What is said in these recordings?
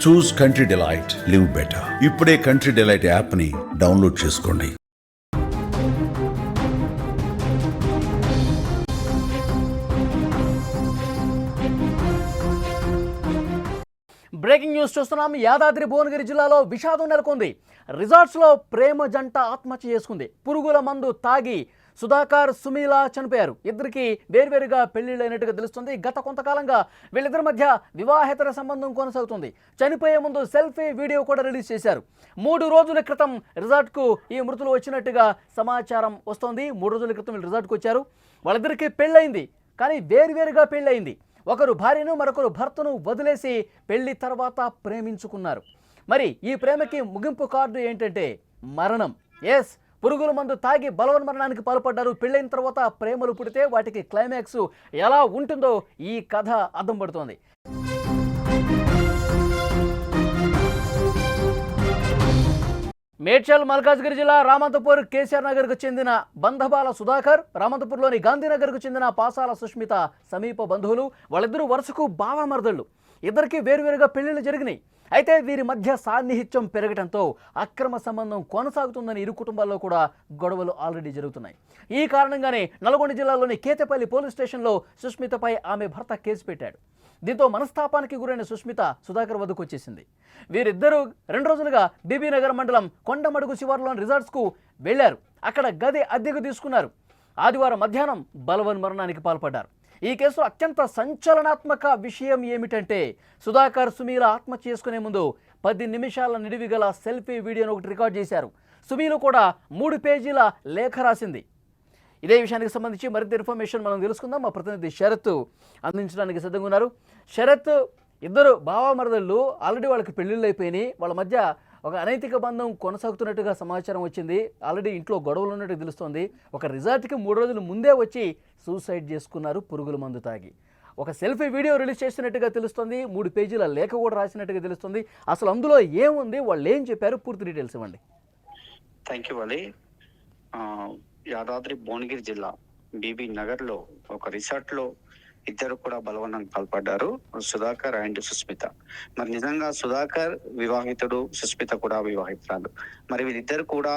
చూస్ country delight, live better. ఇప్పుడే country delight app ని download చేసుకోండి. బ్రేకింగ్ న్యూస్ చూస్తున్నాం. యాదాద్రి భువనగిరి జిల్లాలో విషాదం నెలకొంది. రిసార్ట్స్లో ప్రేమ జంట ఆత్మహత్య చేసుకుంది. పురుగుల మందు తాగి సుధాకర్, సుమీల చనిపోయారు. ఇద్దరికి వేర్వేరుగా పెళ్లిళ్ళైనట్టుగా తెలుస్తుంది. గత కొంతకాలంగా వీళ్ళిద్దరి మధ్య వివాహేతర సంబంధం కొనసాగుతుంది. చనిపోయే ముందు సెల్ఫీ వీడియో కూడా రిలీజ్ చేశారు. 3 రోజుల క్రితం రిసార్ట్కు ఈ మృతులు వచ్చినట్టుగా సమాచారం వస్తోంది. 3 రోజుల క్రితం వీళ్ళు రిసార్ట్కు వచ్చారు. వాళ్ళిద్దరికీ పెళ్ళయింది, కానీ వేర్వేరుగా పెళ్ళయింది. ఒకరు భార్యను, మరొకరు భర్తను వదిలేసి పెళ్లి తర్వాత ప్రేమించుకున్నారు. మరి ఈ ప్రేమకి ముగింపు కార్డు ఏంటంటే మరణం. ఎస్, పురుగుల మందు తాగి బలవన్మరణానికి పాల్పడ్డారు. పెళ్ళైన తర్వాత ప్రేమలు పుడితే వాటికి క్లైమాక్స్ ఎలా ఉంటుందో ఈ కథ అద్దం పడుతోంది. మేడ్చల్ మల్కాజ్గిరి జిల్లా రామంతపూర్ కేసీఆర్ నగర్కు చెందిన బంధబాల సుధాకర్, రామంతపూర్లోని గాంధీనగర్కు చెందిన పాసాల సుష్మిత సమీప బంధువులు. వాళ్ళిద్దరూ వరుసకు బావమరదళ్ళు. ఇద్దరికి వేరువేరుగా పెళ్లిళ్ళు జరిగినాయి. అయితే వీరి మధ్య సాన్నిహిత్యం పెరగడంతో అక్రమ సంబంధం కొనసాగుతుందని ఇరు కుటుంబాల్లో కూడా గొడవలు ఆల్రెడీ జరుగుతున్నాయి. ఈ కారణంగానే నల్గొండ జిల్లాలోని కేతేపల్లి పోలీస్ స్టేషన్లో సుష్మితపై ఆమె భర్త కేసు పెట్టాడు. దీంతో మనస్తాపానికి గురైన సుష్మిత సుధాకర్ వద్దకు వచ్చేసింది. వీరిద్దరూ 2 రోజులుగా బీబీ నగర్ మండలం కొండమడుగు శివారులోని రిసార్ట్స్కు వెళ్లారు. అక్కడ గది అద్దెకు తీసుకున్నారు. ఆదివారం మధ్యాహ్నం బలవన్మరణానికి పాల్పడ్డారు. ఈ కేసులో అత్యంత సంచలనాత్మక విషయం ఏమిటంటే సుధాకర్, సుమీల ఆత్మహత్య చేసుకునే ముందు 10 నిమిషాల నిడివి గల సెల్ఫీ వీడియోను ఒకటి రికార్డ్ చేశారు. సుమీలు కూడా 3 పేజీల లేఖ రాసింది. ఇదే విషయానికి సంబంధించి మరింత ఇన్ఫర్మేషన్ మనం తెలుసుకుందాం. మా ప్రతినిధి శరత్ అందించడానికి సిద్ధంగా ఉన్నారు. శరత్, ఇద్దరు బావమరదళ్ళు ఆల్రెడీ వాళ్ళకి పెళ్లిళ్ళు అయిపోయినాయి. వాళ్ళ మధ్య ఒక అనైతిక బంధం కొనసాగుతున్నట్టుగా సమాచారం వచ్చింది. ఆల్రెడీ ఇంట్లో గొడవలు ఉన్నట్టు తెలుస్తోంది. ఒక రిసార్ట్కి 3 రోజుల ముందే వచ్చి సూసైడ్ చేసుకున్నారు పురుగుల మందు తాగి. ఒక సెల్ఫీ వీడియో రిలీజ్ చేస్తున్నట్టుగా తెలుస్తుంది. 3 పేజీల లేఖ కూడా రాసినట్టుగా తెలుస్తుంది. అసలు అందులో ఏముంది, వాళ్ళు ఏం చెప్పారు, పూర్తి డీటెయిల్స్ ఇవ్వండి. Thank you Ali. యాదాద్రి భువనగిరి జిల్లా బీబీ నగర్ లో ఒక రిసార్ట్ లో ఇద్దరు కూడా బలవన్నంగా పాల్పడ్డారు, సుధాకర్ అండ్ సుస్మిత. మరి నిజంగా సుధాకర్ వివాహితుడు, సుస్మిత కూడా వివాహితురాలు. మరి వీళ్ళిద్దరు కూడా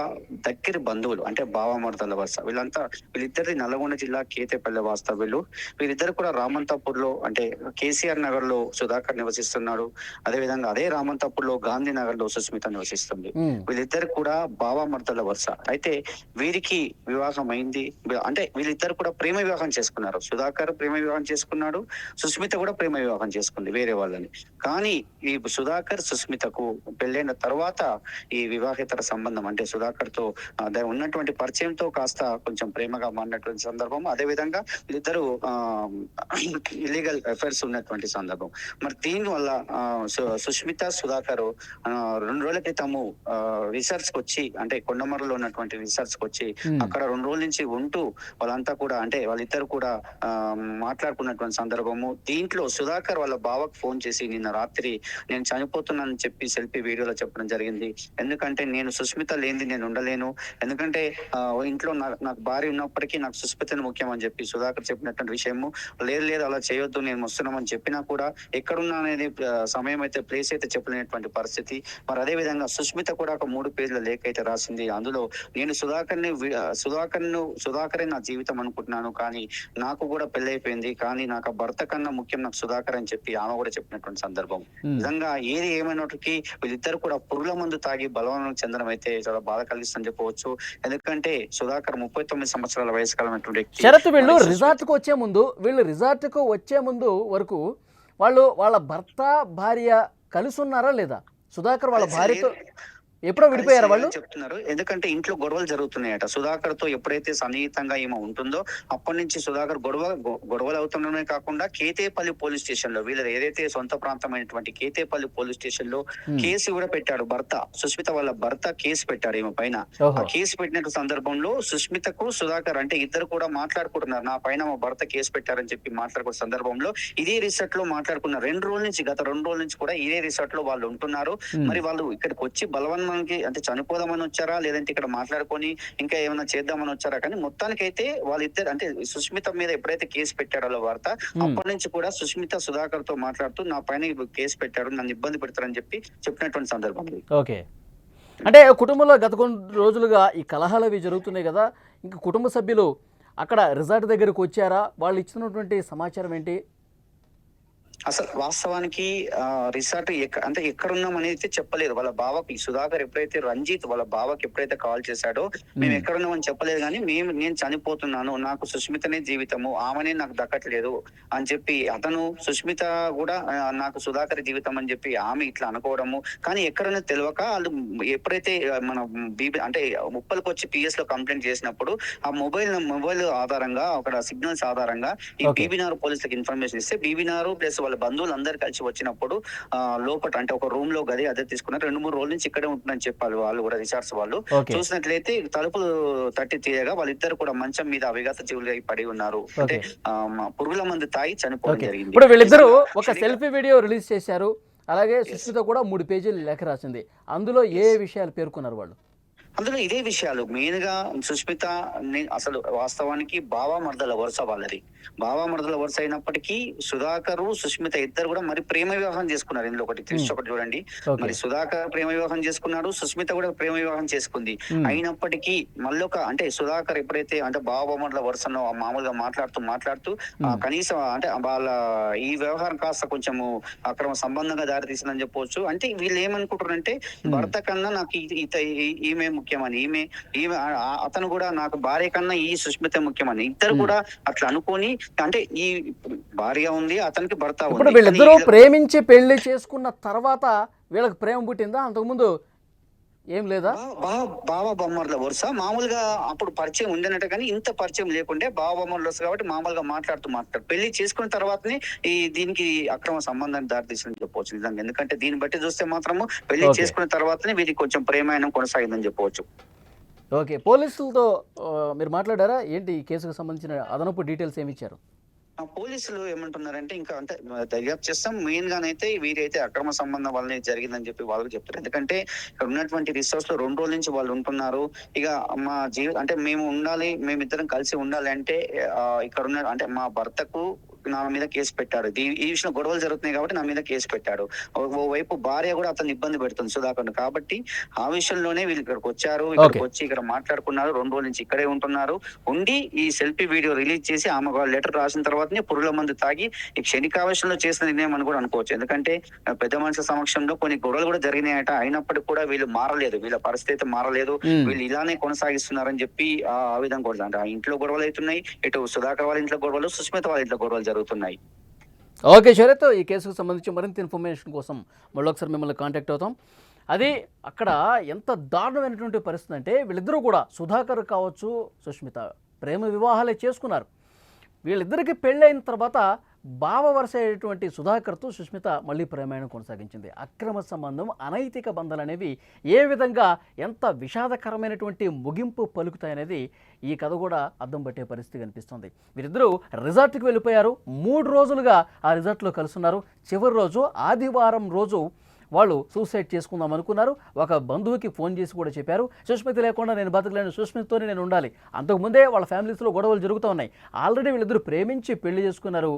దగ్గర బంధువులు, అంటే బావమరదల వరుస. వీళ్ళిద్దరి నల్గొండ జిల్లా కేతేపల్లి వాస్తవ్యులు. వీళ్ళిద్దరు కూడా రామంతపూర్ లో, అంటే కేసీఆర్ నగర్ లో సుధాకర్ నివసిస్తున్నాడు. అదేవిధంగా అదే రామంతపూర్ లో గాంధీ నగర్ లో సుస్మిత నివసిస్తుంది. వీళ్ళిద్దరు కూడా బావమరదల వరుస. అయితే వీరికి వివాహం అయింది. అంటే వీళ్ళిద్దరు కూడా ప్రేమ వివాహం చేసుకున్నారు. సుధాకర్ ప్రేమ వివాహం చేసుకున్నాడు, సుస్మిత కూడా ప్రేమ వివాహం చేసుకుంది వేరే వాళ్ళని. కానీ ఈ సుధాకర్, సుస్మితకు పెళ్ళైన తర్వాత ఈ వివాహేతర సంబంధం, అంటే సుధాకర్ తో ఉన్నటువంటి పరిచయంతో కాస్త కొంచెం ప్రేమగా మారినటువంటి సందర్భం. అదే విధంగా వీళ్ళిద్దరు ఇల్లీగల్ అఫైర్స్ ఉన్నటువంటి సందర్భం. మరి దీని వల్ల సుస్మిత, సుధాకర్ 2 రోజుల క్రితము రిసార్ట్స్ కి వచ్చి, అంటే కొండమర్రలో ఉన్నటువంటి రిసార్ట్స్ కి వచ్చి అక్కడ 2 రోజుల నుంచి ఉంటూ వాళ్ళంతా కూడా, అంటే వాళ్ళిద్దరు కూడా మాట్లాడుకున్నటువంటి సందర్భము. దీంట్లో సుధాకర్ వాళ్ళ బావకు ఫోన్ చేసి నిన్న రాత్రి నేను చనిపోతున్నానని చెప్పి సెల్ఫీ వీడియోలో చెప్పడం జరిగింది. ఎందుకంటే నేను సుస్మిత లేనిది నేను ఉండలేను, ఎందుకంటే ఇంట్లో నాకు భార్య ఉన్నప్పటికీ నాకు సుస్మితను ముఖ్యం అని చెప్పి సుధాకర్ చెప్పినటువంటి విషయము. లేదు అలా చేయొద్దు, నేను వస్తున్నామని చెప్పినా కూడా ఎక్కడున్నా అనేది సమయం అయితే, ప్లేస్ అయితే చెప్పలేనటువంటి పరిస్థితి. మరి అదే విధంగా సుస్మిత కూడా ఒక 3 పేజీల లేఖ అయితే రాసింది. అందులో నేను సుధాకరే నా జీవితం అనుకుంటున్నాను, కానీ నాకు కూడా పెళ్ళైపోయింది, కానీ నాకు భర్త కన్నా ముఖ్యం నాకు సుధాకర్ అని చెప్పి ఆమె కూడా చెప్పినటువంటి సందర్భం. నిజంగా ఏది ఏమైనప్పటికీ వీళ్ళిద్దరు కూడా పురుగుల మందు తాగి బలవనం చెందడం అయితే చాలా బాధ కలిగిస్తుందని చెప్పవచ్చు. ఎందుకంటే సుధాకర్ 39 సంవత్సరాల వయసు కలిగినటువంటి వ్యక్తి. శరత్, వీళ్ళు రిసార్ట్ కు వచ్చే ముందు వరకు వాళ్ళ భర్త, భార్య కలిసి ఉన్నారా లేదా? సుధాకర్ వాళ్ళ భార్యతో ఎప్పుడో విడిపోయారు వాళ్ళు చెప్తున్నారు. ఎందుకంటే ఇంట్లో గొడవలు జరుగుతున్నాయట. సుధాకర్ తో ఎప్పుడైతే సన్నిహితంగా ఈమె ఉంటుందో అప్పటి నుంచి సుధాకర్ గొడవలు అవుతుండడమే కాకుండా కేతేపల్లి పోలీస్ స్టేషన్ లో, వీళ్ళ ఏదైతే సొంత ప్రాంతమైనటువంటి కేతేపల్లి పోలీస్ స్టేషన్ లో కేసు కూడా పెట్టాడు భర్త. సుస్మిత వాళ్ళ భర్త కేసు పెట్టాడు ఈమె పైన. ఆ కేసు పెట్టిన సందర్భంలో సుస్మితకు సుధాకర్, అంటే ఇద్దరు కూడా మాట్లాడుకుంటున్నారు, నా పైన మా భర్త కేసు పెట్టారని చెప్పి మాట్లాడుకున్న సందర్భంలో ఇదే రిసార్ట్ లో మాట్లాడుకున్నారు. గత 2 రోజుల నుంచి కూడా ఇదే రిసార్ట్ లో వాళ్ళు ఉంటున్నారు. మరి వాళ్ళు ఇక్కడికి వచ్చి బలవన్ మనకి అంటే చనిపోదామని వచ్చారా, లేదంటే ఇక్కడ మాట్లాడుకొని ఇంకా ఏమైనా చేద్దామని వచ్చారా, కానీ మొత్తానికైతే వాళ్ళిద్దరు అంటే సుష్మిత మీద ఎప్పుడైతే కేసు పెట్టాడో వార్త, అప్పటి నుంచి కూడా సుష్మిత సుధాకర్ తో మాట్లాడుతూ నా పైన కేసు పెట్టాడు, నన్ను ఇబ్బంది పెడతారని చెప్పి చెప్పినటువంటి సందర్భం. ఓకే, అంటే కుటుంబంలో గత కొన్ని రోజులుగా ఈ కలహాలు అవి జరుగుతున్నాయి కదా, ఇంకా కుటుంబ సభ్యులు అక్కడ రిసార్ట్ దగ్గరకు వచ్చారా, వాళ్ళు ఇచ్చినటువంటి సమాచారం ఏంటి? అసలు వాస్తవానికి రిసార్ట్ అంటే ఎక్కడున్నాం అనేది అయితే చెప్పలేదు. వాళ్ళ బావకి సుధాకర్ ఎప్పుడైతే రంజిత్ వాళ్ళ బావకి ఎప్పుడైతే కాల్ చేశాడో మేము ఎక్కడున్నామని చెప్పలేదు, కానీ నేను చనిపోతున్నాను, నాకు సుష్మితనే జీవితము, ఆమెనే నాకు దక్కట్లేదు అని చెప్పి అతను, సుష్మిత కూడా నాకు సుధాకర్ జీవితం అని చెప్పి ఆమె ఇట్లా అనుకోవడము, కానీ ఎక్కడనే తెలియక వాళ్ళు ఎప్పుడైతే మన బీబీ అంటే ముప్పలకు వచ్చి పిఎస్ లో కంప్లైంట్ చేసినప్పుడు ఆ మొబైల్ ఆధారంగా అక్కడ సిగ్నల్స్ ఆధారంగా ఈ బీబీనార్ పోలీసులకు ఇన్ఫర్మేషన్ ఇస్తే బీబీనార్ ప్లస్ వాళ్ళ బంధువులు అందరు కలిసి వచ్చినప్పుడు లోపల అంటే ఒక రూమ్ లో గది అదే తీసుకున్నారు. 2-3 రోజుల నుంచి ఇక్కడే ఉంటుందని చెప్పాలి వాళ్ళు కూడా, రిసార్ట్స్ వాళ్ళు. చూసినట్లయితే తలుపులు తట్టి తీయగా వాళ్ళిద్దరు కూడా మంచం మీద అవిగత జీవులు పడి ఉన్నారు, అంటే పురుగుల మందు తాగి చనిపోవడం జరిగింది. ఇప్పుడు వీళ్ళిద్దరూ ఒక సెల్ఫీ వీడియో రిలీజ్ చేశారు, అలాగే సుష్మిత కూడా 3 పేజీలు లేఖ రాసింది. అందులో ఏ విషయాలు పేర్కొన్నారు వాళ్ళు? అందులో ఇదే విషయాలు మెయిన్ గా. సుష్మిత అసలు వాస్తవానికి బావా మర్దల వరుస వాళ్ళది. బావా మర్దల వరుస అయినప్పటికీ సుధాకర్ సుష్మిత ఇద్దరు కూడా మరి ప్రేమ వివాహం చేసుకున్నారు. ఇందులో ఒకటి చూడండి, మరి సుధాకర్ ప్రేమ వివాహం చేసుకున్నాడు, సుష్మిత కూడా ప్రేమ వివాహం చేసుకుంది. అయినప్పటికీ మళ్ళొక అంటే సుధాకర్ ఎప్పుడైతే అంటే బావా మర్దల వరుసను మామూలుగా మాట్లాడుతూ కనీసం అంటే వాళ్ళ ఈ వ్యవహారం కాస్త కొంచెము అక్రమ సంబంధంగా దారితీసిందని చెప్పవచ్చు. అంటే వీళ్ళు ఏమనుకుంటారంటే భర్త కన్నా నాకు ఈమె ముఖ్యమని, ఈమె అతను కూడా నాకు భార్య కన్నా ఈ సుష్మిత ముఖ్యమని ఇద్దరు కూడా అట్లా అనుకొని, అంటే ఈ భార్య ఉంది అతనికి భర్త ఉంది. ఇప్పుడు వీళ్ళిద్దరూ ప్రేమించి పెళ్లి చేసుకున్న తర్వాత వీళ్ళకి ప్రేమ పుట్టిందా? అంతకుముందు ఏం లేదా? బావా బొమ్మర్ల వరుస మామూలుగా అప్పుడు పరిచయం ఉండనట్టు, కానీ ఇంత పరిచయం లేకుంటే బావా బొమ్మర్ల వరుస కాబట్టి మామూలుగా మాట్లాడుతూ పెళ్లి చేసుకున్న తర్వాతనే దీనికి అక్రమ సంబంధాన్ని దారితీసిందని చెప్పవచ్చు నిజంగా. ఎందుకంటే దీన్ని బట్టి చూస్తే మాత్రము పెళ్లి చేసుకున్న తర్వాతనే వీరికి కొంచెం ప్రేమాయణం కొనసాగిందని చెప్పవచ్చు. ఓకే, పోలీసులతో మీరు మాట్లాడారా? ఏంటి ఈ కేసుకు సంబంధించిన అదనపు డీటెయిల్స్ ఏమి ఇచ్చారు? పోలీసులు ఏమంటున్నారంటే ఇంకా అంటే దర్యాప్తు చేస్తాం, మెయిన్ గానైతే వీరైతే అక్రమ సంబంధం వల్లనే జరిగిందని చెప్పి వాళ్ళకి చెప్తారు. ఎందుకంటే ఇక్కడ ఉన్నటువంటి రిసార్ట్స్ లో 2 రోజుల నుంచి వాళ్ళు ఉంటున్నారు. ఇక మా అంటే మేమిద్దరం కలిసి ఉండాలి అంటే ఇక్కడ ఉన్న అంటే మా భర్తకు నా మీద కేసు పెట్టాడు, ఈ విషయంలో గొడవలు జరుగుతున్నాయి కాబట్టి నా మీద కేసు పెట్టాడు. ఓవైపు భార్య కూడా అతను ఇబ్బంది పెడుతుంది సుధాకర్, కాబట్టి ఆ విషయంలోనే వీళ్ళు ఇక్కడికి వచ్చారు. ఇక్కడికి వచ్చి ఇక్కడ మాట్లాడుకున్నారు, 2 రోజుల నుంచి ఇక్కడే ఉంటున్నారు. ఉండి ఈ సెల్ఫీ వీడియో రిలీజ్ చేసి ఆమె లెటర్ రాసిన తర్వాతనే పురుగుల మందు తాగి ఈ క్షణికావేశంలో చేసిన నిర్ణయం అని కూడా అనుకోవచ్చు. ఎందుకంటే పెద్ద మనుషుల సమక్షంలో కొన్ని గొడవలు కూడా జరిగినాయట, అయినప్పటికీ కూడా వీళ్ళు మారలేదు, వీళ్ళ పరిస్థితి మారలేదు, వీళ్ళు ఇలానే కొనసాగిస్తున్నారని చెప్పి ఆ విధంగా కూడా అంటే ఆ ఇంట్లో గొడవలు అవుతున్నాయి, ఇటు సుధాకర్ వాళ్ళ ఇంట్లో గొడవలు, సుష్మిత వాళ్ళ ఇంట్లో గొడవలు జరుగుతున్నాయి. ఓకే శరత్, ఈ కేసుకు సంబంధించి మరింత ఇన్ఫర్మేషన్ కోసం మళ్ళీ ఒకసారి మిమ్మల్ని కాంటాక్ట్ అవుతాం. అది అక్కడ ఎంత దారుణమైనటువంటి పరిస్థితి అంటే వీళ్ళిద్దరూ కూడా సుధాకర్ కావచ్చు సుష్మిత ప్రేమ వివాహాలే చేసుకున్నారు. వీళ్ళిద్దరికి పెళ్ళైన తర్వాత బావ వరుస అయినటువంటి సుధాకర్తో సుష్మిత మళ్ళీ ప్రేమాయణం కొనసాగించింది. అక్రమ సంబంధం, అనైతిక బంధాలు అనేవి ఏ విధంగా ఎంత విషాదకరమైనటువంటి ముగింపు పలుకుతాయనేది ఈ కథ కూడా అద్దం పట్టే పరిస్థితి కనిపిస్తుంది. వీరిద్దరూ రిసార్ట్కి వెళ్ళిపోయారు, 3 రోజులుగా ఆ రిసార్ట్లో కలుస్తున్నారు. చివరి రోజు ఆదివారం రోజు వాళ్ళు సూసైడ్ చేసుకుందాం అనుకున్నారు. ఒక బంధువుకి ఫోన్ చేసి కూడా చెప్పారు, సుష్మిత లేకుండా నేను బతకలేను, సుష్మితతోనే నేను ఉండాలి. అంతకుముందే వాళ్ళ ఫ్యామిలీస్లో గొడవలు జరుగుతూ ఉన్నాయి. ఆల్రెడీ వీళ్ళిద్దరూ ప్రేమించి పెళ్లి చేసుకున్నారు.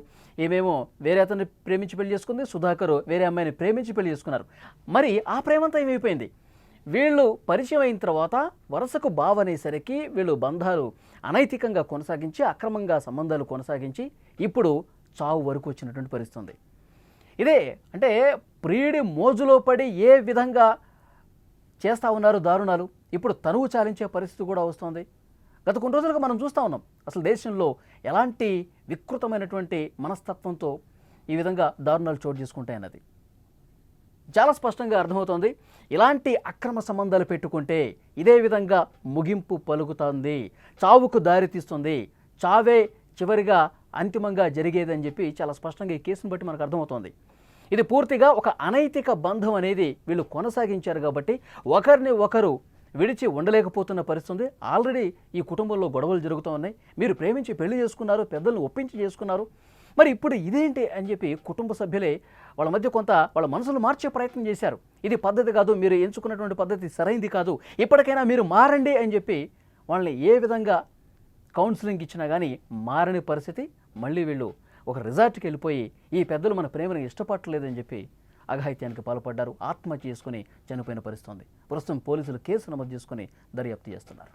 ఏమేమో వేరే అతన్ని ప్రేమించి పెళ్లి చేసుకుంది, సుధాకర్ వేరే అమ్మాయిని ప్రేమించి పెళ్లి చేసుకున్నారు. మరి ఆ ప్రేమంతా ఏమైపోయింది? వీళ్ళు పరిచయం అయిన తర్వాత వరుసకు బావనేసరికి వీళ్ళు బంధాలు అనైతికంగా కొనసాగించి అక్రమంగా సంబంధాలు కొనసాగించి ఇప్పుడు చావు వరకు వచ్చినటువంటి పరిస్థితి. ఇదే అంటే ప్రియుడి మోజులో పడి ఏ విధంగా చేస్తూ ఉన్నారు దారుణాలు, ఇప్పుడు తనువు చాలించే పరిస్థితి కూడా వస్తుంది. గత కొన్ని రోజులుగా మనం చూస్తూ ఉన్నాం అసలు దేశంలో ఎలాంటి వికృతమైనటువంటి మనస్తత్వంతో ఈ విధంగా దారుణాలు చోటు చేసుకుంటాయన్నది చాలా స్పష్టంగా అర్థమవుతోంది. ఇలాంటి అక్రమ సంబంధాలు పెట్టుకుంటే ఇదే విధంగా ముగింపు పలుకుతుంది, చావుకు దారితీస్తుంది, చావే చివరిగా అంతిమంగా జరిగేదని చెప్పి చాలా స్పష్టంగా ఈ కేసును బట్టి మనకు అర్థమవుతోంది. ఇది పూర్తిగా ఒక అనైతిక బంధం అనేది వీళ్ళు కొనసాగించారు కాబట్టి ఒకరిని ఒకరు విడిచి ఉండలేకపోతున్న పరిస్థితి. ఆల్రెడీ ఈ కుటుంబంలో గొడవలు జరుగుతూ ఉన్నాయి. మీరు ప్రేమించి పెళ్లి చేసుకున్నారు, పెద్దలను ఒప్పించి చేసుకున్నారు, మరి ఇప్పుడు ఇదేంటి అని చెప్పి కుటుంబ సభ్యులే వాళ్ళ మధ్య కొంత వాళ్ళ మనసులు మార్చే ప్రయత్నం చేశారు. ఇది పద్ధతి కాదు, మీరు ఎంచుకున్నటువంటి పద్ధతి సరైంది కాదు, ఇప్పటికైనా మీరు మారండి అని చెప్పి వాళ్ళని ఏ విధంగా కౌన్సిలింగ్ ఇచ్చినా కానీ మారని పరిస్థితి. మళ్ళీ వీళ్ళు ఒక రిసార్ట్కి వెళ్ళిపోయి ఈ పెద్దలు మన ప్రేమను ఇష్టపడలేదని చెప్పి అఘాయిత్యానికి పాల్పడ్డారు. ఆత్మహత్య చేసుకుని చనిపోయిన పరిస్థితి ఉంది. ప్రస్తుతం పోలీసులు కేసు నమోదు చేసుకుని దర్యాప్తు చేస్తున్నారు.